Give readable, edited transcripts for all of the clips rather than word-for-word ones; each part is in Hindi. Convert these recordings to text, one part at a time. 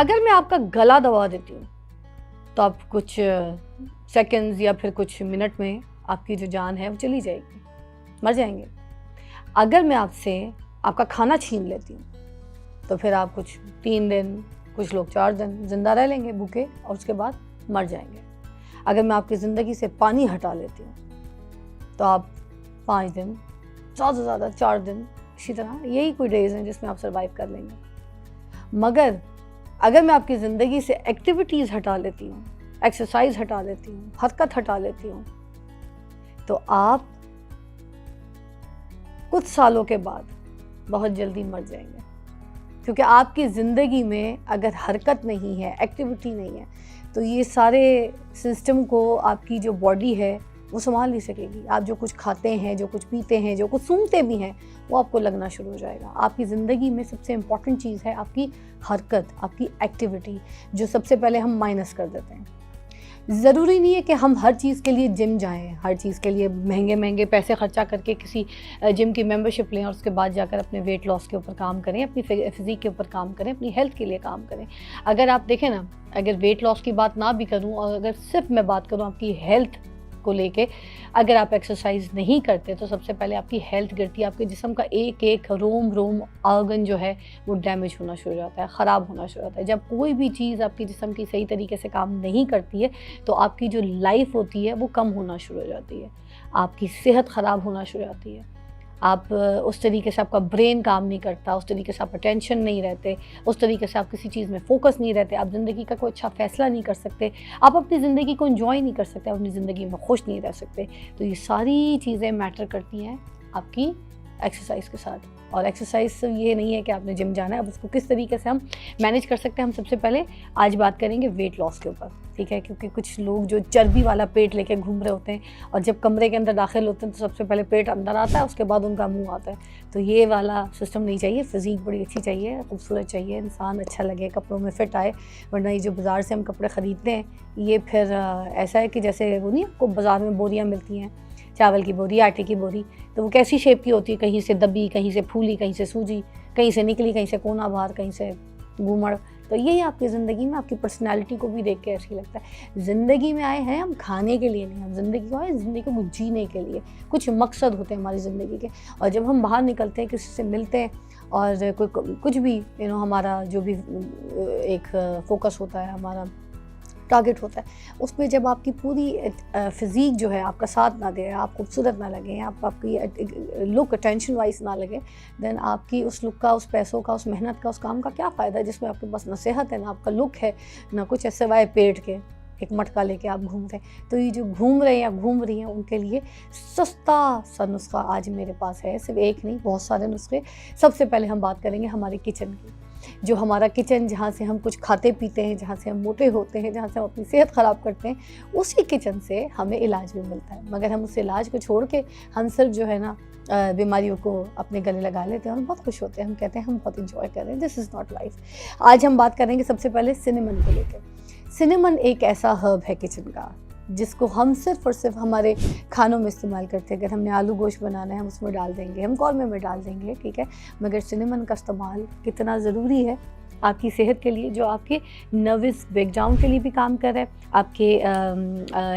अगर मैं आपका गला दबा देती हूँ तो आप कुछ सेकंड्स या फिर कुछ मिनट में आपकी जो जान है वो चली जाएगी, मर जाएंगे। अगर मैं आपसे आपका खाना छीन लेती हूँ तो फिर आप कुछ 3 दिन, कुछ लोग 4 दिन ज़िंदा रह लेंगे भूखे और उसके बाद मर जाएंगे। अगर मैं आपकी ज़िंदगी से पानी हटा लेती हूँ तो आप 5 दिन, ज़्यादा से ज़्यादा 4 दिन, इसी तरह यही कोई डेज़ हैं जिसमें आप सर्वाइव कर लेंगे। मगर अगर मैं आपकी ज़िंदगी से एक्टिविटीज़ हटा लेती हूँ, एक्सरसाइज हटा लेती हूँ, हरकत हटा लेती हूँ, तो आप कुछ सालों के बाद बहुत जल्दी मर जाएंगे। क्योंकि आपकी ज़िंदगी में अगर हरकत नहीं है, एक्टिविटी नहीं है, तो ये सारे सिस्टम को आपकी जो बॉडी है वो संभाल नहीं सकेगी। आप जो कुछ खाते हैं, जो कुछ पीते हैं, जो कुछ सूंघते भी हैं, वो आपको लगना शुरू हो जाएगा। आपकी ज़िंदगी में सबसे इम्पॉर्टेंट चीज़ है आपकी हरकत, आपकी एक्टिविटी, जो सबसे पहले हम माइनस कर देते हैं। ज़रूरी नहीं है कि हम हर चीज़ के लिए जिम जाएं, हर चीज़ के लिए महंगे महंगे पैसे खर्चा करके किसी जिम की मेंबरशिप लें और उसके बाद जाकर अपने वेट लॉस के ऊपर काम करें, अपनी फिज़िक के ऊपर काम करें, अपनी हेल्थ के लिए काम करें। अगर आप देखें ना, अगर वेट लॉस की बात ना भी करूं और अगर सिर्फ मैं बात करूं आपकी हेल्थ को लेके, अगर आप एक्सरसाइज नहीं करते तो सबसे पहले आपकी हेल्थ गिरती है। आपके जिस्म का एक एक रोम ऑर्गन जो है वो डैमेज होना शुरू हो जाता है, ख़राब होना शुरू हो जाता है। जब कोई भी चीज़ आपकी जिस्म की सही तरीके से काम नहीं करती है तो आपकी जो लाइफ होती है वो कम होना शुरू हो जाती है, आपकी सेहत ख़राब होना शुरू हो जाती है। आप उस तरीके से, आपका ब्रेन काम नहीं करता, उस तरीके से आप अटेंशन नहीं रहते, उस तरीके से आप किसी चीज़ में फोकस नहीं रहते, आप ज़िंदगी का कोई अच्छा फ़ैसला नहीं कर सकते, आप अपनी ज़िंदगी को एंजॉय नहीं कर सकते, आप अपनी ज़िंदगी में खुश नहीं रह सकते। तो ये सारी चीज़ें मैटर करती हैं आपकी एक्सरसाइज के साथ। और एक्सरसाइज सिर्फ ये नहीं है कि आपने जिम जाना है, अब उसको किस तरीके से हम मैनेज कर सकते हैं, हम सबसे पहले आज बात करेंगे वेट लॉस के ऊपर, ठीक है। क्योंकि कुछ लोग जो चर्बी वाला पेट लेके घूम रहे होते हैं और जब कमरे के अंदर दाखिल होते हैं तो सबसे पहले पेट अंदर आता है, उसके बाद उनका मुंह आता है। तो ये वाला सिस्टम नहीं चाहिए। फिज़िक बड़ी अच्छी चाहिए, खूबसूरत चाहिए, इंसान अच्छा लगे, कपड़ों में फिट आए। वरना ये जो बाज़ार से हम कपड़े ख़रीदते हैं ये फिर ऐसा है कि जैसे वो नहीं, आपको बाज़ार में बोरियाँ मिलती हैं, चावल की बोरी, आटे की बोरी, तो वो कैसी शेप की होती है, कहीं से दबी, कहीं से फूली, कहीं से सूजी, कहीं से निकली, कहीं से कोना बाहर, कहीं से घूमड़। तो यही आपकी ज़िंदगी में आपकी पर्सनैलिटी को भी देख के ऐसी लगता है। ज़िंदगी में आए हैं हम खाने के लिए नहीं, हम ज़िंदगी को आए ज़िंदगी को जीने के लिए। कुछ मकसद होते हैं हमारी ज़िंदगी के, और जब हम बाहर निकलते हैं, किसी से मिलते हैं और कोई कुछ भी हमारा जो भी एक फोकस होता है, हमारा टारगेट होता है, उसमें जब आपकी पूरी फिज़ीक जो है आपका साथ ना दे, आप खूबसूरत ना लगे, आपकी लुक अटेंशन वाइज ना लगे, देन आपकी उस लुक का, उस पैसों का, उस मेहनत का, उस काम का क्या फ़ायदा है जिसमें आपके पास ना सेहत है, ना आपका लुक है, ना कुछ है सिवाय पेट के एक मटका लेके आप घूमते हैं। तो ये जो घूम रहे हैं या घूम रही हैं उनके लिए सस्ता सा नुस्खा आज मेरे पास है, सिर्फ एक नहीं, बहुत सारे नुस्खे। सबसे पहले हम बात करेंगे हमारे किचन की। जो हमारा किचन, जहाँ से हम कुछ खाते पीते हैं, जहाँ से हम मोटे होते हैं, जहाँ से हम अपनी सेहत ख़राब करते हैं, उसी किचन से हमें इलाज भी मिलता है। मगर हम उस इलाज को छोड़ के हम सिर्फ जो है ना बीमारियों को अपने गले लगा लेते हैं और बहुत खुश होते हैं। हम कहते हैं हम बहुत इंजॉय कर रहे हैं। This is not life. आज हम बात करेंगे सबसे पहले सिनेमन को लेकर। सिनेमन एक ऐसा हर्ब है किचन का जिसको हम सिर्फ और सिर्फ हमारे खानों में इस्तेमाल करते हैं। अगर हमने आलू गोश्त बनाना है हम उसमें डाल देंगे, हम कौरमे में डाल देंगे, ठीक है। मगर सिनेमन का इस्तेमाल कितना ज़रूरी है आपकी सेहत के लिए, जो आपके नर्वस ब्रेकडाउन के लिए भी काम कर रहा है, आपके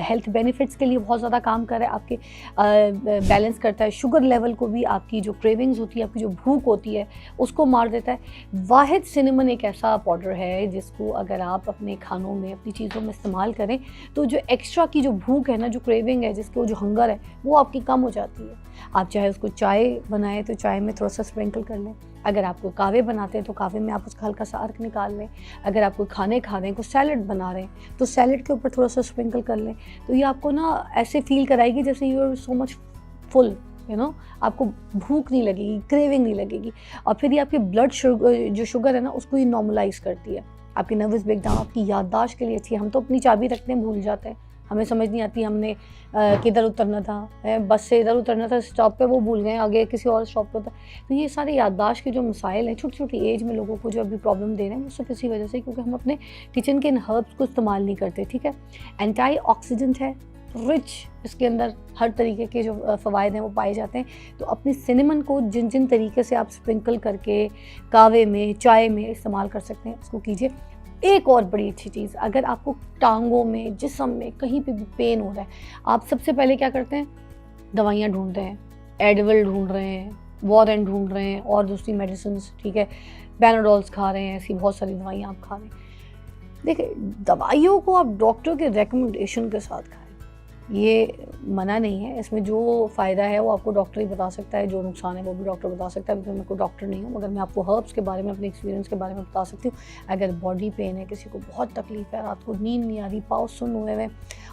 हेल्थ बेनिफिट्स के लिए बहुत ज़्यादा काम कर रहा है, आपके बैलेंस करता है शुगर लेवल को भी, आपकी जो क्रेविंग्स होती है, आपकी जो भूख होती है उसको मार देता है। वाहिद सिनेमन एक ऐसा पाउडर है जिसको अगर आप अपने खानों में, अपनी चीज़ों में इस्तेमाल करें तो जो एक्स्ट्रा की जो भूख है ना, जो क्रेविंग है, जिसको जो हंगर है, वो आपकी कम हो जाती है। आप चाहे उसको चाय बनाएं तो चाय में थोड़ा सा स्प्रिंकल कर लें, अगर आपको कावे बनाते हैं तो कावे में आप उसका हल्का सा अर्क निकाल लें, अगर आप कोई खाने खा रहे हैं, कोई सैलड बना रहे हैं तो सैलड के ऊपर थोड़ा सा स्प्रिंकल कर लें। तो ये आपको ना ऐसे फील कराएगी जैसे you are so much full, आपको भूख नहीं लगेगी, क्रेविंग नहीं लगेगी। और फिर ये आपकी ब्लड जो शुगर है ना उसको ये नॉर्मलाइज करती है। आपकी नर्वस ब्रेकडाउन, आपकी याददाश्त के लिए अच्छी है। हम तो अपनी चाबी रखते हैं, भूल जाते हैं, हमें समझ नहीं आती हमने किधर उतरना था, बस से इधर उतरना था स्टॉप पे, वो भूल गए, आगे किसी और स्टॉप पे होता। तो ये सारे याददाश्त के जो मसाइल हैं, छोटी छोटी एज में लोगों को जो अभी प्रॉब्लम दे रहे हैं, वो सिर्फ इसी वजह से क्योंकि हम अपने किचन के इन हर्ब्स को इस्तेमाल नहीं करते, ठीक है। एंटी ऑक्सीडेंट है, रिच, इसके अंदर हर तरीके के जो फ़वाइद हैं वो पाए जाते हैं। तो अपने सिनेमन को जिन जिन तरीके से आप स्प्रिंकल करके कावे में, चाय में इस्तेमाल कर सकते हैं उसको कीजिए। एक और बड़ी अच्छी चीज़, अगर आपको टांगों में, जिस्म में कहीं पे भी पेन हो रहा है, आप सबसे पहले क्या करते हैं? दवाइयाँ ढूँढते हैं, एडविल ढूँढ रहे हैं, वॉरेन ढूँढ रहे हैं और दूसरी मेडिसिन्स, ठीक है, पैनाडोल्स खा रहे हैं, ऐसी बहुत सारी दवाइयाँ आप खा रहे हैं। देखिए, दवाइयों को आप डॉक्टर के रिकमेंडेशन के साथ खाएँ, ये मना नहीं है, इसमें जो फ़ायदा है वो आपको डॉक्टर ही बता सकता है, जो नुकसान है वो भी डॉक्टर बता सकता है, क्योंकि मैं कोई डॉक्टर नहीं हूँ, मगर मैं आपको हर्ब्स के बारे में, अपने एक्सपीरियंस के बारे में बता सकती हूँ। अगर बॉडी पेन है, किसी को बहुत तकलीफ़ है, रात को नींद नहीं आ रही, पाँव सुन्न हुए हैं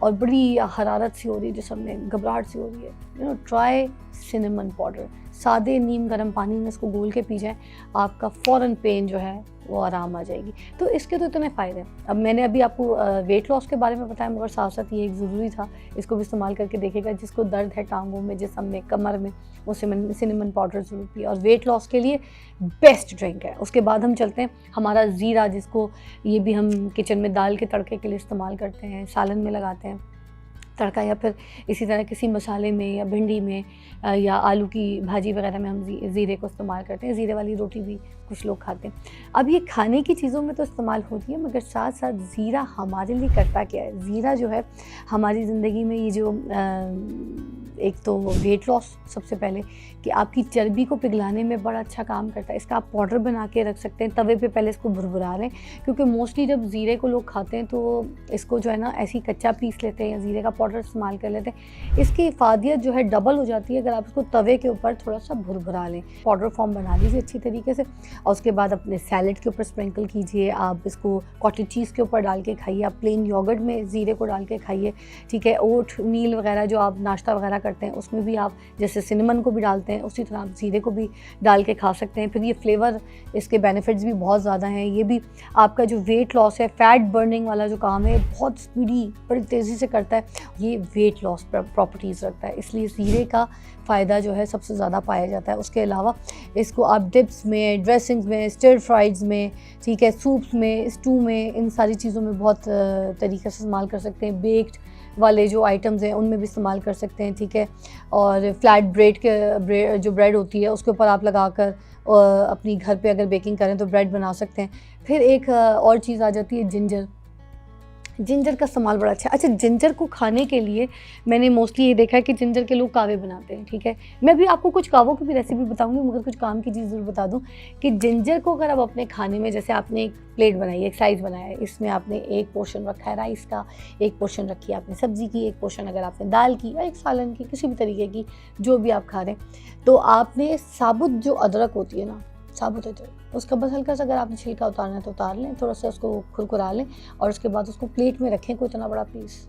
और बड़ी हरारत सी हो रही है जिस्म में, घबराहट सी हो रही है, ट्राई सिनेमन पाउडर। सादे नीम गर्म पानी में इसको घोल के पी जाएँ, आपका फ़ौरन पेन जो है वो आराम आ जाएगी। तो इसके तो इतने फ़ायदे हैं। अब मैंने अभी आपको वेट लॉस के बारे में बताया, मगर साथ-साथ ये एक ज़रूरी था, इसको भी इस्तेमाल करके देखिएगा। जिसको दर्द है टाँगों में, जिस्म में, कमर में, वो सिनेमन पाउडर ज़रूर पिए और वेट लॉस के लिए बेस्ट ड्रिंक है। उसके बाद हम चलते हैं हमारा ज़ीरा, जिसको ये भी हम किचन में दाल के तड़के के लिए इस्तेमाल करते हैं, सालन में लगाते हैं तड़का, या फिर इसी तरह किसी मसाले में या भिंडी में या आलू की भाजी वगैरह में हम ज़ीरे को इस्तेमाल करते हैं। ज़ीरे वाली रोटी भी कुछ लोग खाते हैं। अब ये खाने की चीज़ों में तो इस्तेमाल होती है, मगर साथ साथ ज़ीरा हमारे लिए करता क्या है? ज़ीरा जो है हमारी ज़िंदगी में ये जो एक तो वेट लॉस, सबसे पहले कि आपकी चर्बी को पिघलाने में बड़ा अच्छा काम करता है। इसका आप पाउडर बना के रख सकते हैं, तवे पे पहले इसको भुरभुरा लें, क्योंकि मोस्टली जब ज़ीरे को लोग खाते हैं तो इसको जो है ना ऐसे ही कच्चा पीस लेते हैं या ज़ीरे का पाउडर इस्तेमाल कर लेते हैं। इसकी इफ़ादियत जो है डबल हो जाती है अगर आप इसको तवे के ऊपर थोड़ा सा भुरभुरा लें। पाउडर फॉर्म बना लीजिए अच्छी तरीके से और उसके बाद अपने सैलेड के ऊपर स्प्रिंकल कीजिए। आप इसको कॉटेज चीज़ के ऊपर डाल के खाइए, आप प्लेन योगर्ट में ज़ीरे को डाल के खाइए, ठीक है। ओट मील वगैरह जो आप नाश्ता वगैरह करते हैं उसमें भी आप जैसे सिनेमन को भी डालते हैं, उसी तरह आप ज़ीरे को भी डाल के खा सकते हैं। फिर ये फ्लेवर, इसके बेनिफिट्स भी बहुत ज़्यादा हैं। ये भी आपका जो वेट लॉस है, फैट बर्निंग वाला जो काम है, बहुत स्पीडी, बड़ी तेज़ी से करता है। ये वेट लॉस प्रॉपर्टीज़ रखता है, इसलिए ज़ीरे का फ़ायदा जो है सबसे ज़्यादा पाया जाता है। उसके अलावा इसको आप डिप्स में, ड्रेसिंग्स में, स्टिर फ्राइड्स में, ठीक है, सूप्स में, स्टू में, इन सारी चीज़ों में बहुत तरीक़े से इस्तेमाल कर सकते हैं। बेक्ड वाले जो आइटम्स हैं उनमें भी इस्तेमाल कर सकते हैं, ठीक है। और फ्लैट ब्रेड जो ब्रेड होती है उसके ऊपर आप लगाकर अपनी घर पे अगर बेकिंग करें तो ब्रेड बना सकते हैं। फिर एक और चीज़ आ जाती है जिंजर। जिंजर का इस्तेमाल बड़ा अच्छा है। अच्छा, जिंजर को खाने के लिए मैंने मोस्टली ये देखा है कि जिंजर के लोग कावे बनाते हैं, ठीक है। मैं भी आपको कुछ कावों की भी रेसिपी बताऊंगी, मगर कुछ काम की चीज़ ज़रूर बता दूं कि जिंजर को अगर आप अपने खाने में, जैसे आपने एक प्लेट बनाई है, एक साइज़ बनाया है, इसमें आपने एक पोर्शन रखा है राइस का, एक पोर्शन रखी है आपने सब्ज़ी की, एक पोर्शन अगर आपने दाल की या एक सालन की, किसी भी तरीके की जो भी आप खा रहे हैं, तो आपने साबुत जो अदरक होती है ना, साबुत अदरक, उसका बस हल्का सा अगर आपने छिलका उतारना है तो उतार लें, थोड़ा सा उसको खुरकुरा लें और उसके बाद उसको प्लेट में रखें, कोई इतना बड़ा पीस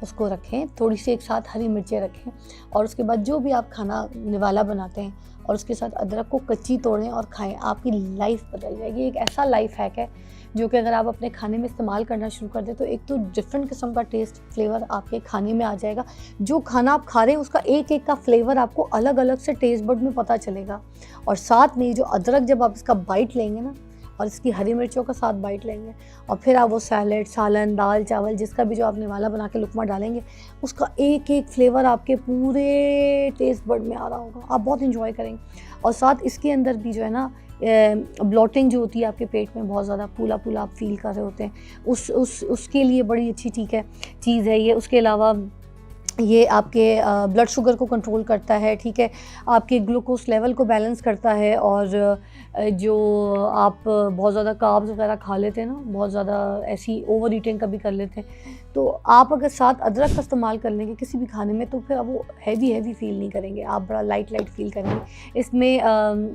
उसको रखें, थोड़ी सी एक साथ हरी मिर्चें रखें और उसके बाद जो भी आप खाना निवाला बनाते हैं और उसके साथ अदरक को कच्ची तोड़ें और खाएं, आपकी लाइफ बदल जाएगी। एक ऐसा लाइफ हैक है जो कि अगर आप अपने खाने में इस्तेमाल करना शुरू कर दें तो एक तो डिफरेंट किस्म का टेस्ट, फ्लेवर आपके खाने में आ जाएगा। जो खाना आप खा रहे हैं उसका एक एक का फ्लेवर आपको अलग अलग से टेस्ट बड में पता चलेगा। और साथ में जो अदरक, जब आप इसका बाइट लेंगे ना और इसकी हरी मिर्चों का साथ बाइट लेंगे और फिर आप वो सैलेड, सालन, दाल, चावल, जिसका भी जो आपने वाला बना के लुकमा डालेंगे, उसका एक एक फ्लेवर आपके पूरे टेस्ट बड में आ रहा होगा, आप बहुत इंजॉय करेंगे। और साथ इसके अंदर भी जो है ना ब्लोटिंग जो होती है आपके पेट में, बहुत ज़्यादा फूला फूला आप फील कर रहे होते हैं, उसके लिए बड़ी अच्छी चीज़ है ये। उसके अलावा ये आपके ब्लड शुगर को कंट्रोल करता है, ठीक है, आपके ग्लूकोज लेवल को बैलेंस करता है। और जो आप बहुत ज़्यादा कार्ब्स वगैरह खा लेते हैं ना, बहुत ज़्यादा ऐसी ओवर ईटिंग कभी कर लेते हैं, तो आप अगर साथ अदरक का इस्तेमाल कर लेंगे किसी भी खाने में तो फिर आप वो हैवी फील नहीं करेंगे, आप बड़ा लाइट फील करेंगे। इसमें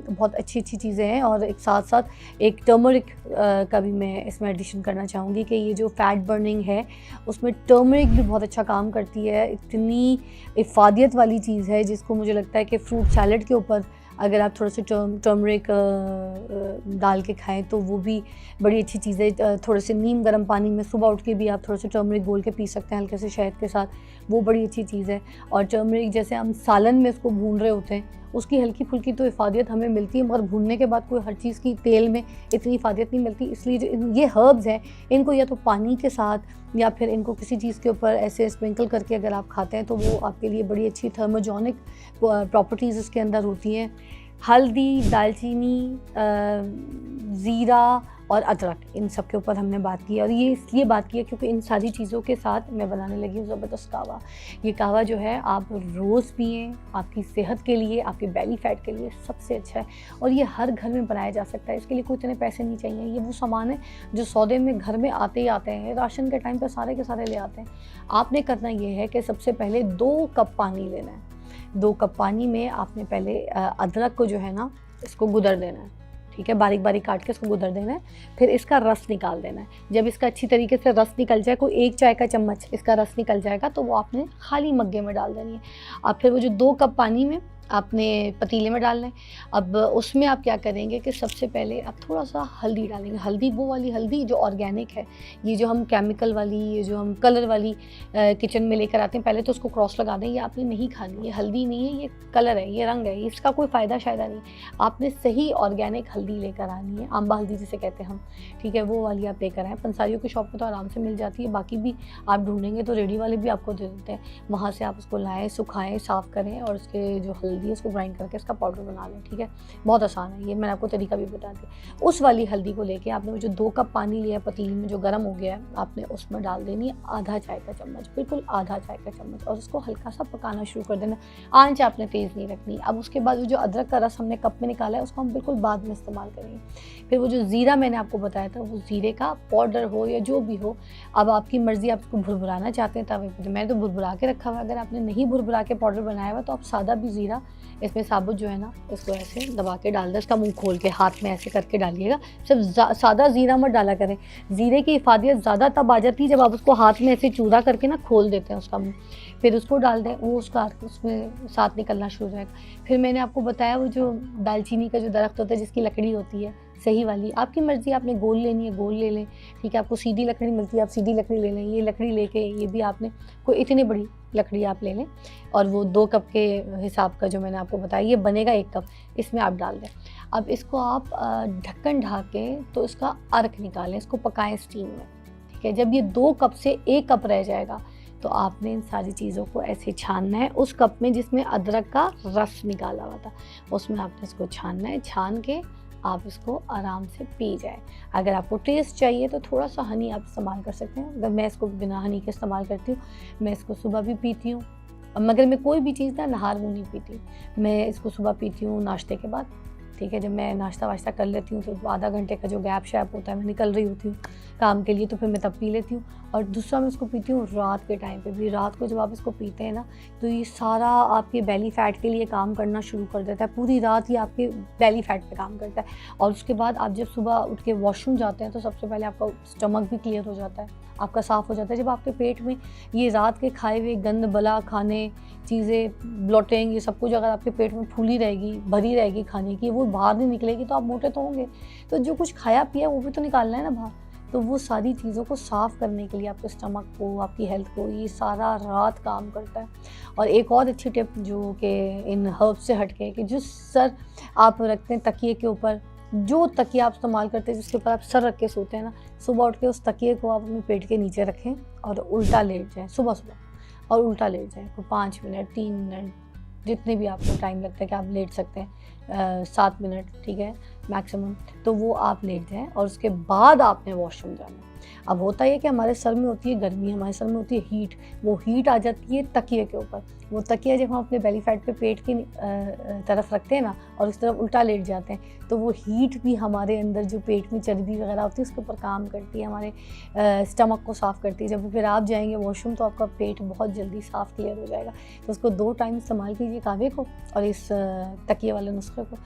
बहुत अच्छी चीज़ें हैं। और एक साथ एक टर्मरिक का भी मैं इसमें एडिशन करना चाहूँगी कि ये जो फैट बर्निंग है उसमें टर्मरिक भी बहुत अच्छा काम करती है। इतनी इफ़ादियत वाली चीज़ है जिसको मुझे लगता है कि फ्रूट सैलड के ऊपर अगर आप थोड़ा सा टर्मरिक डाल के खाएं तो वो भी बड़ी अच्छी चीज़ है। थोड़े से नीम गर्म पानी में सुबह उठ के भी आप थोड़ा सा टर्मरिक घोल के पी सकते हैं हल्के से शहद के साथ, वो बड़ी अच्छी चीज़ है। और टर्मरिक जैसे हम सालन में इसको भून रहे होते हैं, उसकी हल्की फुल्की तो इफ़ादियत हमें मिलती है, मगर भूनने के बाद कोई हर चीज़ की तेल में इतनी इफ़ादियत नहीं मिलती। इसलिए जो ये हर्ब्स हैं इनको या तो पानी के साथ या फिर इनको किसी चीज़ के ऊपर ऐसे स्प्रिंकल करके अगर आप खाते हैं तो वो आपके लिए बड़ी अच्छी थर्मोजेनिक प्रॉपर्टीज़ इसके अंदर होती हैं। हल्दी, दालचीनी, ज़ीरा और अदरक, इन सब के ऊपर हमने बात की है। और ये इसलिए बात की है क्योंकि इन सारी चीज़ों के साथ मैं बनाने लगी हूँ ज़बरदस्त कहवा। ये कहवा जो है आप रोज़ पिएँ, आपकी सेहत के लिए, आपके बेली फैट के लिए सबसे अच्छा है। और ये हर घर में बनाया जा सकता है, इसके लिए कोई इतने पैसे नहीं चाहिए। ये वो सामान है जो सौदे में घर में आते ही आते हैं, राशन के टाइम पे सारे के सारे ले आते हैं। आपने करना ये है कि सबसे पहले 2 कप पानी लेना है। 2 कप पानी में आपने पहले अदरक को जो है ना, इसको गुदर देना है, ठीक है, बारीक बारीक काट के इसको गुदर देना है। फिर इसका रस निकाल देना है। जब इसका अच्छी तरीके से रस निकल जाए, कोई 1 चाय का चम्मच इसका रस निकल जाएगा, तो वो आपने खाली मग्गे में डाल देनी है। अब फिर वो जो 2 कप पानी में आपने पतीले में डालना है। अब उसमें आप क्या करेंगे कि सबसे पहले आप थोड़ा सा हल्दी डालेंगे। हल्दी वो वाली हल्दी जो ऑर्गेनिक है, ये जो हम केमिकल वाली, ये जो हम कलर वाली किचन में लेकर आते हैं, पहले तो उसको क्रॉस लगा दें। ये आपने नहीं खानी, ये हल्दी नहीं है, ये कलर है, ये रंग है, इसका कोई फ़ायदा शायदा नहीं। आपने सही ऑर्गेनिक हल्दी लेकर आनी है, अम्बा हल्दी जिसे कहते हैं हम, ठीक है, वो वाली आप लेकर आएँ। पंसारियों की शॉप में तो आराम से मिल जाती है, बाकी भी आप ढूँढेंगे तो रेडी वाले भी आपको दे देते हैं। वहाँ से आप उसको लाएँ, सुखाएँ, साफ़ करें और उसके जो हल्दी है उसको ग्राइंड करके इसका पाउडर बना लें, ठीक है। बहुत आसान है ये, मैंने आपको तरीका भी बता दिया। उस वाली हल्दी को लेके आपने वो जो 2 कप पानी लिया पतीली में जो गर्म हो गया है, आपने उसमें डाल देनी है आधा चाय का चम्मच, बिल्कुल आधा चाय का चम्मच, और उसको हल्का सा पकाना शुरू कर देना। आंच आपने तेज़ नहीं रखनी। अब उसके बाद वो जो अदरक का रस हमने कप में निकाला है, उसको हम बिल्कुल बाद में इस्तेमाल करेंगे। फिर वो जो ज़ीरा मैंने आपको बताया था, वो ज़ीरे का पाउडर हो या जो भी हो, अब आपकी मर्ज़ी, आप इसको भुरभुराना चाहते हैं तवे पे, मैंने तो भुरभुरा के रखा हुआ है। अगर आपने नहीं भुरभुरा के पाउडर बनाया हुआ तो आप सादा भी ज़ीरा इसमें साबुत जो है ना, इसको ऐसे दबा के डाल दें, इसका मुंह खोल के हाथ में ऐसे करके डालिएगा। सिर्फ सादा ज़ीरा मत डाला करें। ज़ीरे की इफ़ादियत ज़्यादा तब आ जाती है जब आप उसको हाथ में ऐसे चूरा करके ना खोल देते हैं उसका मुंह, फिर उसको डाल दें, वो उसका उसमें साथ निकलना शुरू हो जाएगा। फिर मैंने आपको बताया वो जो दालचीनी का जो दरख्त होता है जिसकी लकड़ी होती है सही वाली, आपकी मर्ज़ी, आपने गोल लेनी है गोल ले लें, ठीक है। आपको सीधी लकड़ी मिलती है, आप सीधी लकड़ी ले लें। ये लकड़ी लेके, ये भी आपने कोई इतनी बड़ी लकड़ी आप ले लें, और वो 2 कप के हिसाब का जो मैंने आपको बताया, ये बनेगा 1 कप, इसमें आप डाल दें। अब इसको आप ढक्कन ढाक के तो इसका अर्क निकालें, इसको पकाएं स्टीम में, ठीक है। जब ये 2 कप से 1 कप रह जाएगा तो आपने इन सारी चीज़ों को ऐसे छानना है। उस कप में जिसमें अदरक का रस निकाला हुआ था, उसमें आपने इसको छानना है। छान के आप इसको आराम से पी जाए। अगर आपको टेस्ट चाहिए तो थोड़ा सा हनी आप इस्तेमाल कर सकते हैं। अगर मैं इसको बिना हनी के इस्तेमाल करती हूँ, मैं इसको सुबह भी पीती हूँ, मगर मैं कोई भी चीज़ ना नहार मुँह नहीं पीती। मैं इसको सुबह पीती हूँ नाश्ते के बाद, ठीक है। जब मैं नाश्ता वाश्ता कर लेती हूँ तो आधा घंटे का जो गैप शैप होता है, मैं निकल रही होती हूँ काम के लिए, तो फिर मैं तब पी लेती हूँ। और दूसरा मैं इसको पीती हूँ रात के टाइम पे भी। रात को जब आप इसको पीते हैं ना, तो ये सारा आपके बेली फैट के लिए काम करना शुरू कर देता है। पूरी रात ही आपके बेली फैट पे काम करता है। और उसके बाद आप जब सुबह उठ के वॉशरूम जाते हैं तो सबसे पहले आपका स्टमक भी क्लियर हो जाता है, आपका साफ़ हो जाता है। जब आपके पेट में ये रात के खाए हुए गंद बला खाने चीज़ें, ब्लोटिंग, ये सब कुछ अगर आपके पेट में फूली रहेगी, भरी रहेगी खाने की, वो बाहर नहीं निकलेगी तो आप मोटे तो होंगे। तो जो कुछ खाया पिया वो भी तो निकालना है ना बाहर। तो वो सारी चीज़ों को साफ़ करने के लिए आपके स्टमक को, आपकी हेल्थ को, ये सारा रात काम करता है। और एक और अच्छी टिप जो कि इन हर्ब्स से हट के, कि जो सर आप रखते हैं तकिए के ऊपर, जो तकिया आप इस्तेमाल करते हैं जिसके ऊपर आप सर रख के सोते हैं ना, सुबह उठ के उस तकिए को आप अपने पेट के नीचे रखें और उल्टा लेट जाएँ सुबह सुबह, और उल्टा लेट जाएँ। कोई 5 मिनट, 3 मिनट, जितने भी आपको टाइम लगता है कि आप लेट सकते हैं, 7 मिनट, ठीक है, मैक्सिमम, तो वो आप लेट जाएँ। और उसके बाद आपने वॉशरूम जाना है। अब होता है कि हमारे सर में होती है गर्मी, हमारे सर में होती है हीट, वो हीट आ जाती है तकिए के ऊपर। वो तकिया जब हम अपने बेली फैट पे पेट की तरफ रखते हैं ना और उस तरफ उल्टा लेट जाते हैं, तो वो हीट भी हमारे अंदर जो पेट में चर्बी वगैरह होती है उसके ऊपर काम करती है, हमारे स्टमक को साफ़ करती है। जब फिर आप जाएंगे वॉशरूम तो आपका पेट बहुत जल्दी साफ़ क्लियर हो जाएगा। तो उसको 2 टाइम इस्तेमाल कीजिए, कहवे को और इस तकिए वाले नुस्खे को।